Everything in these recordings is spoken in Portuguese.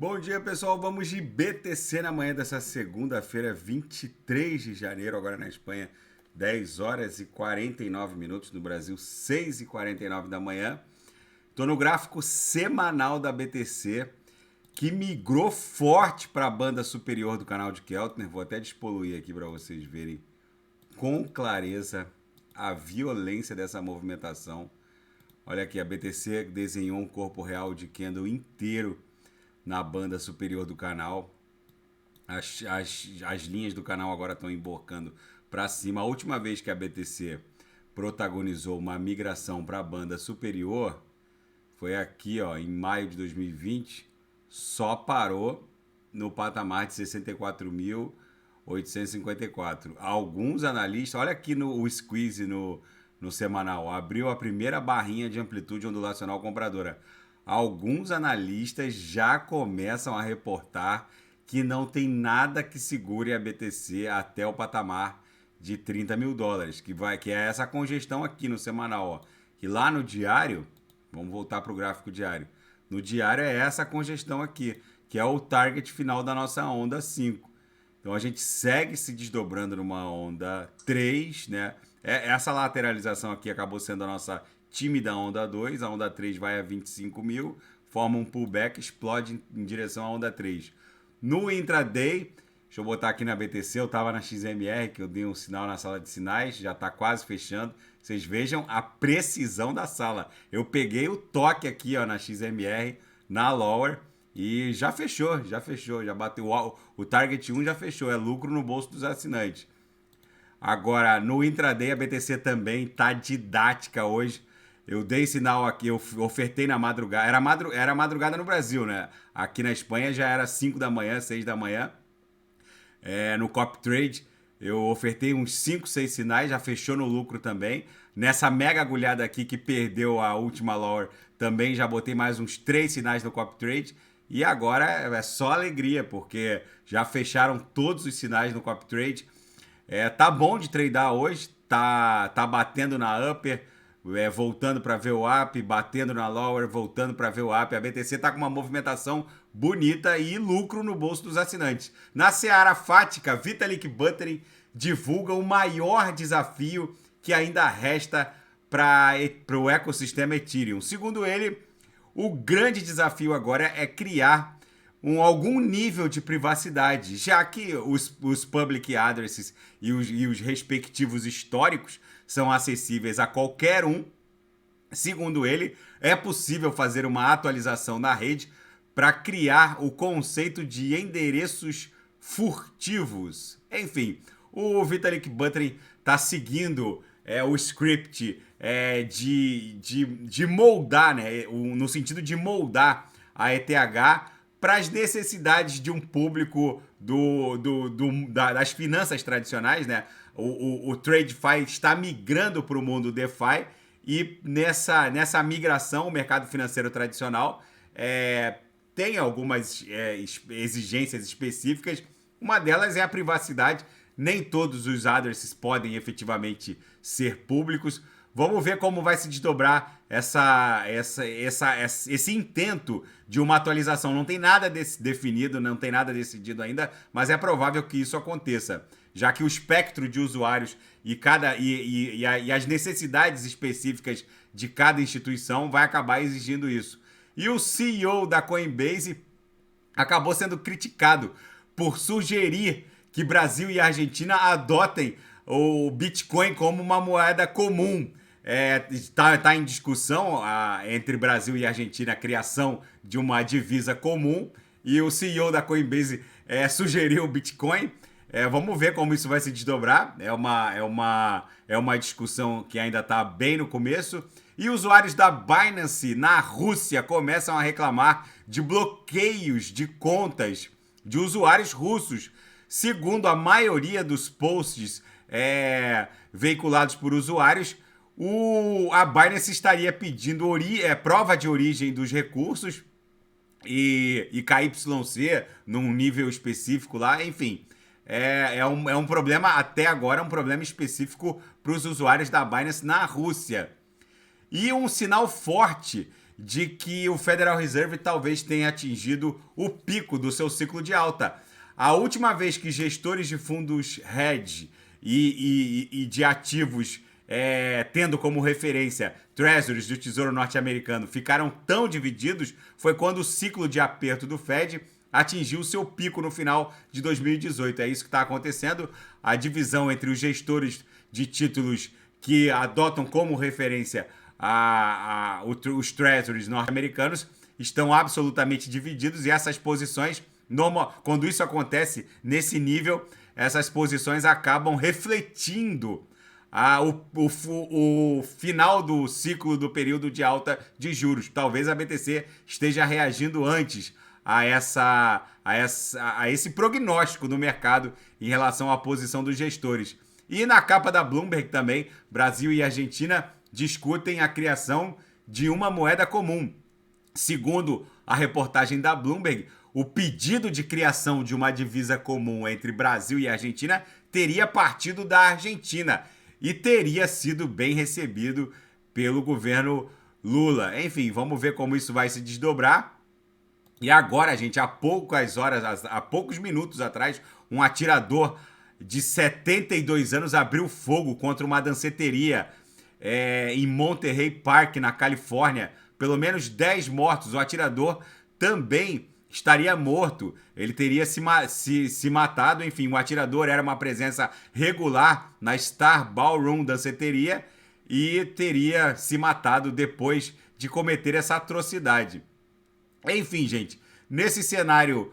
Bom dia, pessoal. Vamos de BTC na manhã dessa segunda-feira, 23 de janeiro, agora na Espanha, 10 horas e 49 minutos, no Brasil, 6 e 49 da manhã. Estou no gráfico semanal da BTC, que migrou forte para a banda superior do canal de Keltner. Vou até despoluir aqui para vocês verem com clareza a violência dessa movimentação. Olha aqui, a BTC desenhou um corpo real de candle inteiro na banda superior do canal. As linhas do canal agora estão emborcando para cima. A última vez que a BTC protagonizou uma migração para a banda superior foi aqui, ó, em maio de 2020. Só parou no patamar de 64.854. Alguns analistas, olha aqui o squeeze no semanal, abriu a primeira barrinha de amplitude ondulacional compradora. Alguns analistas já começam a reportar que não tem nada que segure a BTC até o patamar de 30 mil dólares, que é essa congestão aqui no semanal, ó, que lá no diário, vamos voltar para o gráfico diário, no diário é essa congestão aqui, que é o target final da nossa onda 5. Então a gente segue se desdobrando numa onda 3, né? Essa lateralização aqui acabou sendo a nossa tímida onda 2, a onda 3 vai a 25 mil, forma um pullback, explode em direção à onda 3. No intraday, deixa eu botar aqui na BTC, eu estava na XMR, que eu dei um sinal na sala de sinais, já está quase fechando. Vocês vejam a precisão da sala. Eu peguei o toque aqui, ó, na XMR, na lower, e já fechou, já bateu o target 1, já fechou, é lucro no bolso dos assinantes. Agora, no intraday, a BTC também está didática hoje. Eu dei sinal aqui, eu ofertei na madrugada. Era madrugada no Brasil, né? Aqui na Espanha já era 5 da manhã, 6 da manhã. No Copy Trade, eu ofertei uns 5, 6 sinais, já fechou no lucro também. Nessa mega agulhada aqui que perdeu a última lower, também já botei mais uns 3 sinais no Copy Trade. E agora é só alegria, porque já fecharam todos os sinais no Copy Trade. Tá bom de tradar hoje, tá batendo na upper, voltando para VWAP, batendo na lower, voltando para VWAP. A BTC tá com uma movimentação bonita e lucro no bolso dos assinantes. Na seara fática, Vitalik Buterin divulga o maior desafio que ainda resta para o ecossistema Ethereum. Segundo ele, o grande desafio agora é criar algum nível de privacidade, já que os public addresses e os respectivos históricos são acessíveis a qualquer um. Segundo ele, é possível fazer uma atualização na rede para criar o conceito de endereços furtivos. Enfim, o Vitalik Buterin está seguindo o script de moldar, né, no sentido de moldar a ETH para as necessidades de um público das finanças tradicionais, né? O TradeFi está migrando para o mundo DeFi e nessa migração o mercado financeiro tradicional tem algumas exigências específicas. Uma delas é a privacidade. Nem todos os addresses podem efetivamente ser públicos. Vamos ver como vai se desdobrar esse intento de uma atualização. Não tem nada definido, não tem nada decidido ainda, mas é provável que isso aconteça, já que o espectro de usuários e as necessidades específicas de cada instituição vai acabar exigindo isso. E o CEO da Coinbase acabou sendo criticado por sugerir que Brasil e Argentina adotem o Bitcoin como uma moeda comum. Tá em discussão entre Brasil e Argentina a criação de uma divisa comum e o CEO da Coinbase sugeriu o Bitcoin. Vamos ver como isso vai se desdobrar. É uma discussão que ainda está bem no começo. E usuários da Binance na Rússia começam a reclamar de bloqueios de contas de usuários russos. Segundo a maioria dos posts veiculados por usuários, a Binance estaria pedindo prova de origem dos recursos e KYC num nível específico lá, enfim. É um problema, até agora, um problema específico para os usuários da Binance na Rússia. E um sinal forte de que o Federal Reserve talvez tenha atingido o pico do seu ciclo de alta. A última vez que gestores de fundos hedge e de ativos tendo como referência treasuries do Tesouro Norte-Americano ficaram tão divididos foi quando o ciclo de aperto do Fed atingiu seu pico no final de 2018. É isso que está acontecendo. A divisão entre os gestores de títulos que adotam como referência os treasuries norte-americanos estão absolutamente divididos, e essas posições, quando isso acontece nesse nível, essas posições acabam refletindo o final do ciclo do período de alta de juros. Talvez a BTC esteja reagindo antes a esse prognóstico do mercado em relação à posição dos gestores. E na capa da Bloomberg também, Brasil e Argentina discutem a criação de uma moeda comum. Segundo a reportagem da Bloomberg, o pedido de criação de uma divisa comum entre Brasil e Argentina teria partido da Argentina e teria sido bem recebido pelo governo Lula. Enfim, vamos ver como isso vai se desdobrar. E agora, gente, há poucos minutos atrás, um atirador de 72 anos abriu fogo contra uma danceteria em Monterey Park, na Califórnia. Pelo menos 10 mortos. O atirador também estaria morto. Ele teria se matado. Enfim, o atirador era uma presença regular na Star Ballroom danceteria e teria se matado depois de cometer essa atrocidade. Enfim, gente, nesse cenário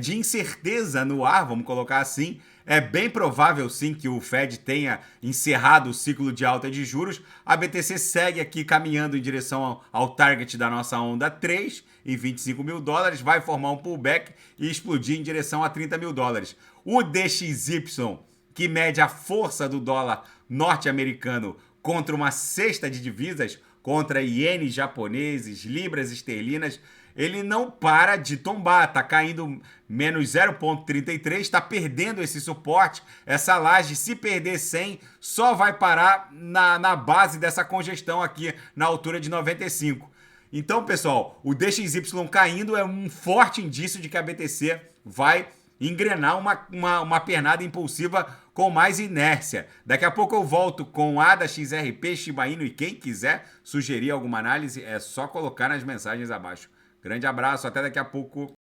de incerteza no ar, vamos colocar assim, é bem provável sim que o Fed tenha encerrado o ciclo de alta de juros. A BTC segue aqui caminhando em direção ao target da nossa onda 3, em 25 mil dólares, vai formar um pullback e explodir em direção a 30 mil dólares. O DXY, que mede a força do dólar norte-americano contra uma cesta de divisas, contra ienes japoneses, libras esterlinas, ele não para de tombar, está caindo menos 0,33, está perdendo esse suporte. Essa laje, se perder 100, só vai parar na base dessa congestão aqui, na altura de 95. Então, pessoal, o DXY caindo é um forte indício de que a BTC vai engrenar uma pernada impulsiva com mais inércia. Daqui a pouco eu volto com ADA, XRP, Shiba Inu, e quem quiser sugerir alguma análise é só colocar nas mensagens abaixo. Grande abraço, até daqui a pouco.